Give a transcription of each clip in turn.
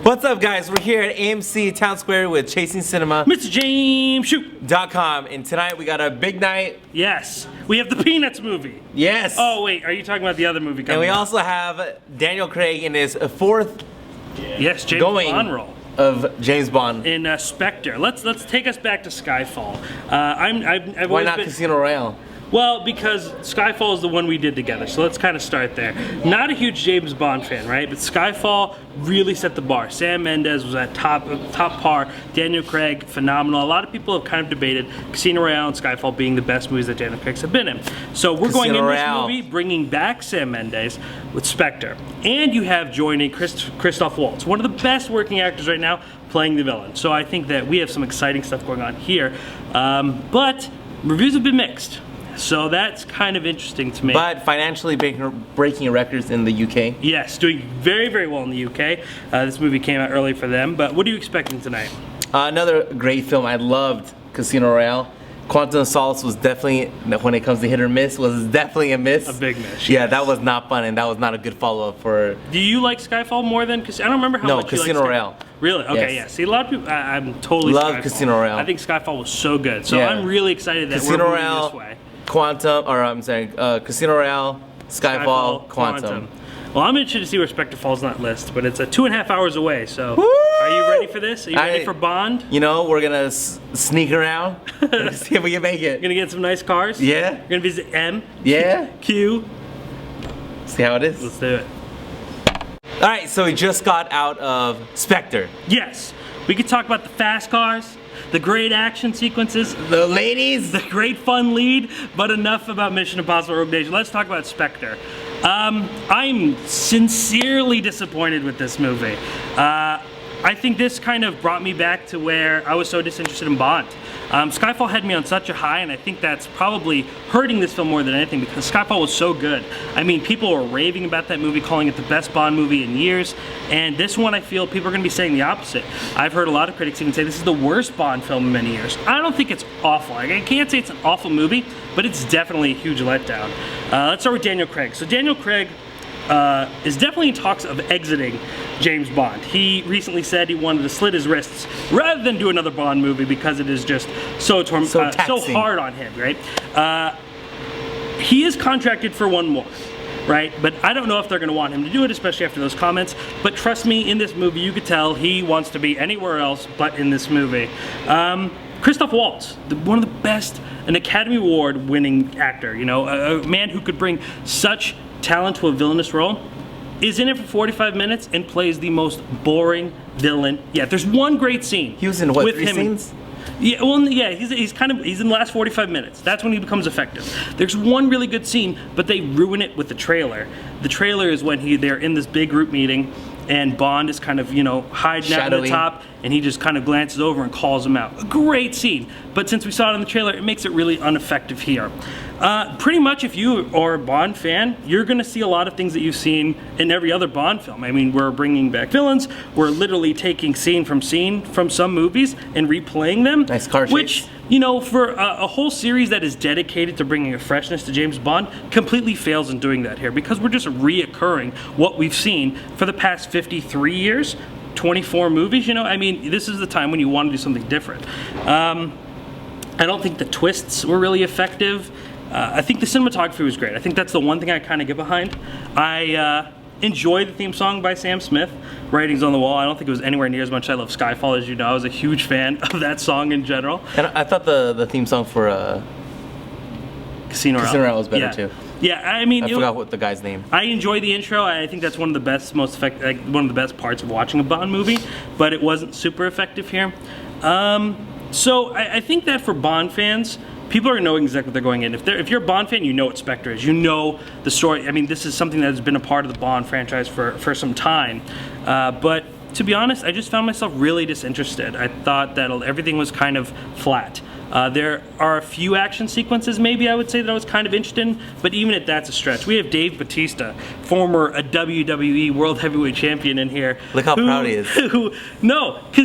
What's up, guys? We're here at AMC Town Square with Chasing Cinema. Mr. James .com, and tonight we got a big night. Yes, we have the Peanuts movie. Yes. Oh wait, are you talking about the other movie coming And we out? also have Daniel Craig in his fourth James Bond role of James Bond. In Spectre. Let's take us back to Skyfall. I've Why always not been, Casino Royale? Well, because Skyfall is the one we did together, so let's kind of start there. Not a huge James Bond fan, right? But Skyfall really set the bar. Sam Mendes was at top par. Daniel Craig, phenomenal. A lot of people have kind of debated Casino Royale and Skyfall being the best movies that Daniel Craig have been in. So we're going in this movie, bringing back Sam Mendes with Spectre. And you have joining Christoph Waltz, one of the best working actors right now, playing the villain. So I think that we have some exciting stuff going on here. But reviews have been mixed. So that's kind of interesting to me. But financially breaking records in the UK. Yes, doing very, very well in the UK. This movie came out early for them. But what are you expecting tonight? Another great film. I loved Casino Royale. Quantum of Solace was definitely, when it comes to hit or miss, was definitely a miss. A big miss. Yeah, that was not fun, and that was not a good follow-up for... Do you like Skyfall more than Casino? I don't remember how much you like Casino Royale. Really? Okay, yes. Yeah. See, a lot of people, I'm totally Love Skyfall. Casino Royale. I think Skyfall was so good. So I'm really excited that Casino we're moving Royale, this way. Casino Royale, Skyfall, Quantum. Well, I'm interested to see where Spectre falls on that list, but it's 2.5 hours away, so Woo! Are you ready for this? Are you ready for Bond? You know, we're gonna sneak around and see if we can make it. You're gonna get some nice cars? Yeah. You're gonna visit M? Yeah. Q? See how it is? Let's do it. Alright, so we just got out of Spectre. Yes. We could talk about the fast cars, the great action sequences, the ladies, the great fun lead, but enough about Mission Impossible Rogue Nation. Let's talk about Spectre. I'm sincerely disappointed with this movie. I think this kind of brought me back to where I was so disinterested in Bond. Skyfall had me on such a high, and I think that's probably hurting this film more than anything because Skyfall was so good. I mean, people were raving about that movie, calling it the best Bond movie in years, and this one I feel people are going to be saying the opposite. I've heard a lot of critics even say this is the worst Bond film in many years. I don't think it's awful. I can't say it's an awful movie, but it's definitely a huge letdown. Let's start with Daniel Craig. So Daniel Craig is definitely in talks of exiting James Bond. He recently said he wanted to slit his wrists rather than do another Bond movie because it is just so hard on him, right? He is contracted for one more, right? But I don't know if they're going to want him to do it, especially after those comments. But trust me, in this movie, you could tell he wants to be anywhere else but in this movie. Christoph Waltz, one of the best, an Academy Award winning actor, you know, a man who could bring such talent to a villainous role, is in it for 45 minutes and plays the most boring villain yet. There's one great scene. He was in what, with 3 scenes? Yeah, well, yeah, he's in the last 45 minutes. That's when he becomes effective. There's one really good scene, but they ruin it with the trailer. The trailer is when they're in this big group meeting, and Bond is kind of, you know, hiding out at the top, and he just kind of glances over and calls him out. A great scene, but since we saw it in the trailer, it makes it really ineffective here. Pretty much if you are a Bond fan, you're going to see a lot of things that you've seen in every other Bond film. I mean, we're bringing back villains, we're literally taking scene from some movies and replaying them. Nice car chase. Which, you know, for a whole series that is dedicated to bringing a freshness to James Bond, completely fails in doing that here because we're just reoccurring what we've seen for the past 53 years, 24 movies, you know? I mean, this is the time when you want to do something different. I don't think the twists were really effective. I think the cinematography was great. I think that's the one thing I kind of get behind. I enjoy the theme song by Sam Smith, Writings on the Wall. I don't think it was anywhere near as much as I love Skyfall, as you know. I was a huge fan of that song in general. And I thought the theme song for Casino Royale was better too. Yeah, I mean, I forgot what the guy's name. I enjoy the intro. I think that's one of the best, one of the best parts of watching a Bond movie, but it wasn't super effective here. So I think that for Bond fans, people are knowing exactly what they're going in. If you're a Bond fan, you know what Spectre is. You know the story. I mean, this is something that has been a part of the Bond franchise for some time. But to be honest, I just found myself really disinterested. I thought that everything was kind of flat. There are a few action sequences, maybe I would say, that I was kind of interested in, but even at that's a stretch. We have Dave Bautista, former WWE World Heavyweight Champion in here. Look how proud he is.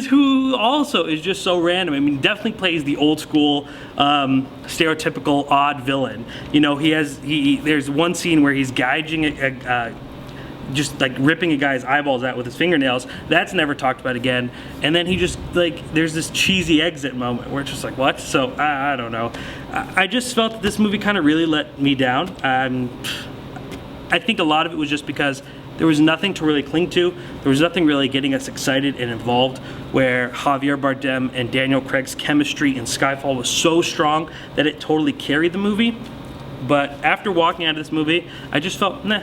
Who also is just so random. I mean, definitely plays the old school, stereotypical odd villain. You know, there's one scene where he's gouging just like ripping a guy's eyeballs out with his fingernails. That's never talked about again. And then he just like, there's this cheesy exit moment where it's just like, what? So I don't know. I just felt that this movie kind of really let me down. I think a lot of it was just because there was nothing to really cling to. There was nothing really getting us excited and involved, where Javier Bardem and Daniel Craig's chemistry in Skyfall was so strong that it totally carried the movie. But after walking out of this movie, I just felt, nah.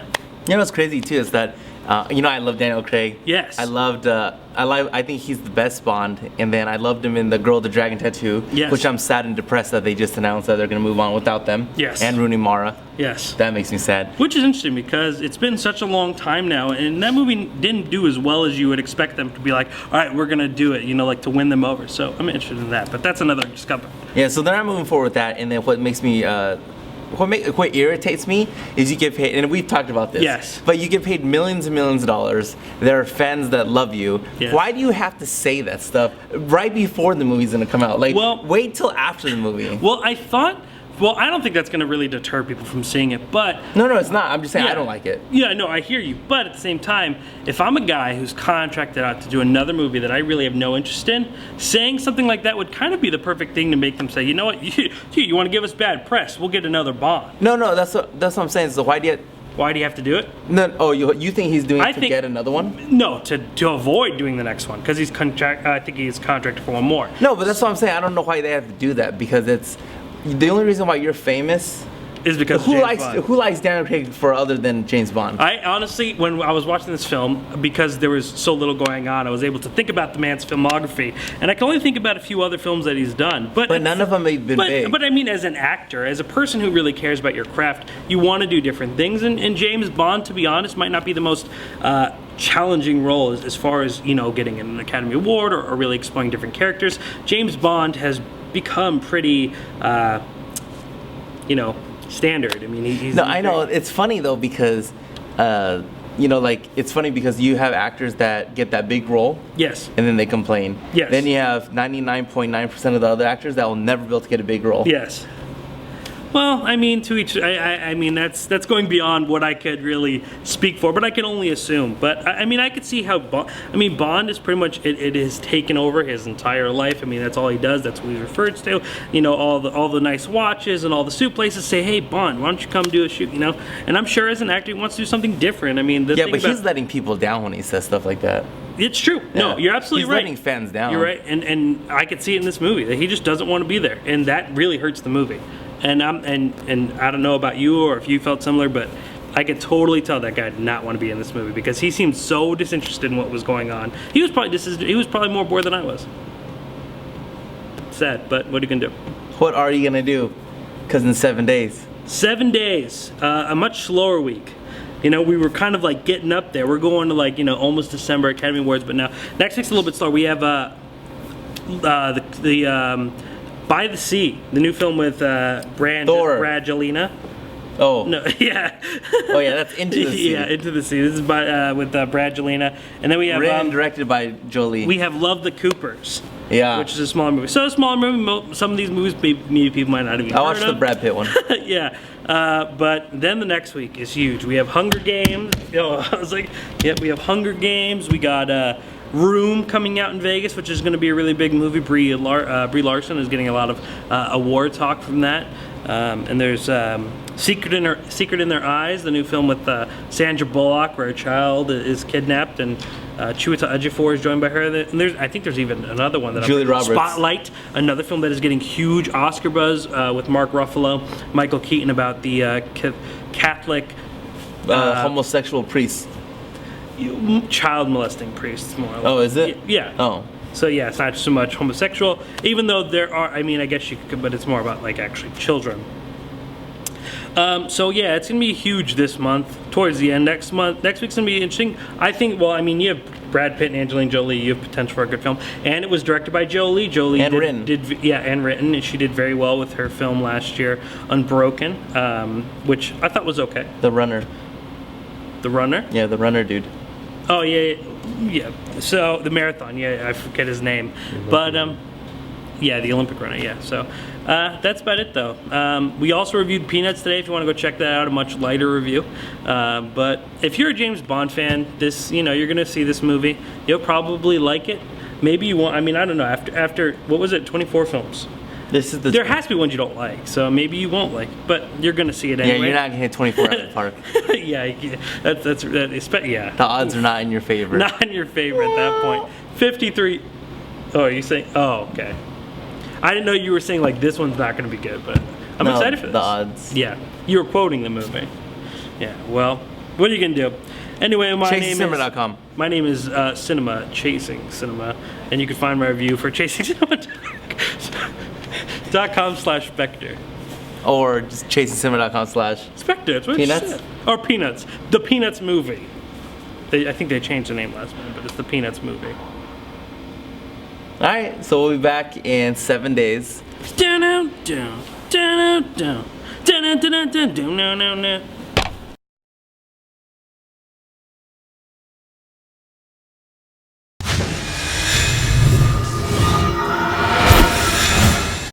You know what's crazy too is that, I love Daniel Craig. Yes. I think he's the best Bond, and then I loved him in The Girl with the Dragon Tattoo, Yes. which I'm sad and depressed that they just announced that they're going to move on without them. Yes. And Rooney Mara. Yes. That makes me sad. Which is interesting because it's been such a long time now, and that movie didn't do as well as you would expect them to be like, all right, we're going to do it, like to win them over. So I'm interested in that, but that's another discovery. Yeah, so they're not moving forward with that, and then what makes me, what irritates me is you get paid, and we've talked about this. Yes. But you get paid millions and millions of dollars. There are fans that love you. Yes. Why do you have to say that stuff right before the movie's gonna come out? Like, Well- wait till after the movie. Well, I don't think that's going to really deter people from seeing it, but No, it's not. I'm just saying I Yeah. don't like it. yeah, no, I hear you. But at the same time, if I'm a guy who's contracted out to do another movie that I really have no interest in, saying something like that would kind of be the perfect thing to make them say, you know what, you want to give us bad press, we'll get another Bond. No, that's what I'm saying. So why do you? Why do you have to do it? No, you think he's doing I it to think- get another one? No, to avoid doing the next one, because I think he's contracted for one more. No, but that's what I'm saying. I don't know why they have to do that, because it's the only reason why you're famous. Is because Who James Bond. likes Daniel Craig for other than James Bond? I honestly, when I was watching this film, because there was so little going on, I was able to think about the man's filmography, and I can only think about a few other films that he's done. But none of them have been big. But I mean, as an actor, as a person who really cares about your craft, you want to do different things. And James Bond, to be honest, might not be the most challenging role as far as getting an Academy Award or really exploring different characters. James Bond has become pretty, standard. I mean, he's. No, I know. It's funny though because, it's funny because you have actors that get that big role. Yes. And then they complain. Yes. Then you have 99.9% of the other actors that will never be able to get a big role. Yes. Well, I mean, to each. I mean, that's going beyond what I could really speak for, but I can only assume. But I mean, I could see how. Bond is pretty much it has taken over his entire life. I mean, that's all he does. That's what he refers to. All the nice watches and all the suit places say, "Hey, Bond, why don't you come do a shoot?" And I'm sure as an actor, he wants to do something different. I mean, yeah, but he's letting people down when he says stuff like that. It's true. No, Yeah. you're absolutely He's right. letting fans down. You're right, and I could see it in this movie that he just doesn't want to be there, and that really hurts the movie. And I don't know about you or if you felt similar, but I could totally tell that guy did not want to be in this movie because he seemed so disinterested in what was going on. He was probably more bored than I was. Sad, but what are you gonna do? What are you gonna do? Because in 7 days. 7 days, a much slower week. We were kind of like getting up there. We're going to almost December Academy Awards, but now next week's a little bit slower. We have By the Sea, the new film with Thor. Brangelina. Oh. No, yeah. Oh yeah, that's Into the Sea. Yeah, Into the Sea. This is with Brangelina, and then we have Written and directed by Jolie. we have Love the Coopers. Yeah. Which is a smaller movie. So a smaller movie. Some of these movies maybe people might not even. I watched the Brad Pitt one. Yeah, but then the next week is huge. We have Hunger Games. I was like, yep, we have Hunger Games. We got Room coming out in Vegas, which is going to be a really big movie. Brie Larson is getting a lot of award talk from that. And there's Secret in Their Eyes, the new film with Sandra Bullock, where a child is kidnapped and Chiwetel Ejiofor is joined by her. And I think there's even another one that Julie Roberts. Spotlight, another film that is getting huge Oscar buzz with Mark Ruffalo, Michael Keaton about the Catholic homosexual priest. child molesting priests, more or less. Oh, is it? Yeah. Oh. So yeah, it's not so much homosexual, even though there are. I mean, I guess you could, but it's more about actually children. So yeah, it's gonna be huge this month. Towards the end, next week's gonna be interesting. I think. Well, I mean, you have Brad Pitt and Angelina Jolie. You have potential for a good film, and it was directed by Jolie. Jolie And written. and written. And she did very well with her film last year, Unbroken, which I thought was okay. The Runner. The Runner. Yeah, the Runner dude. Oh yeah. So the marathon, yeah, I forget his name, but yeah, the Olympic runner, yeah. So That's about it, though. We also reviewed Peanuts today. If you want to go check that out, a much lighter review. But if you're a James Bond fan, you're gonna see this movie. You'll probably like it. Maybe you won't. I mean, I don't know. After what was it? 24 films. There has to be ones you don't like, so maybe you won't like, but you're gonna see it anyway. Yeah, you're not gonna hit 24 out of the park. yeah, yeah. The odds are not in your favor. Not in your favor at that point. 53. Oh, you saying? Oh, okay. I didn't know you were saying like this one's not gonna be good, but I'm excited for this. The odds. Yeah, you were quoting the movie. Yeah. Well, what are you gonna do? Anyway, my name is Cinema Chasing Cinema, and you can find my review for chasingcinema.com/Spectre. Or just chasingcinema.com/ Spectre. That's what Peanuts? it said. Or Peanuts. The Peanuts movie. I think they changed the name last minute, but it's the Peanuts movie. All right, so we'll be back in 7 days. Down, down, down, down, down, down, down, down, down, down, down, down.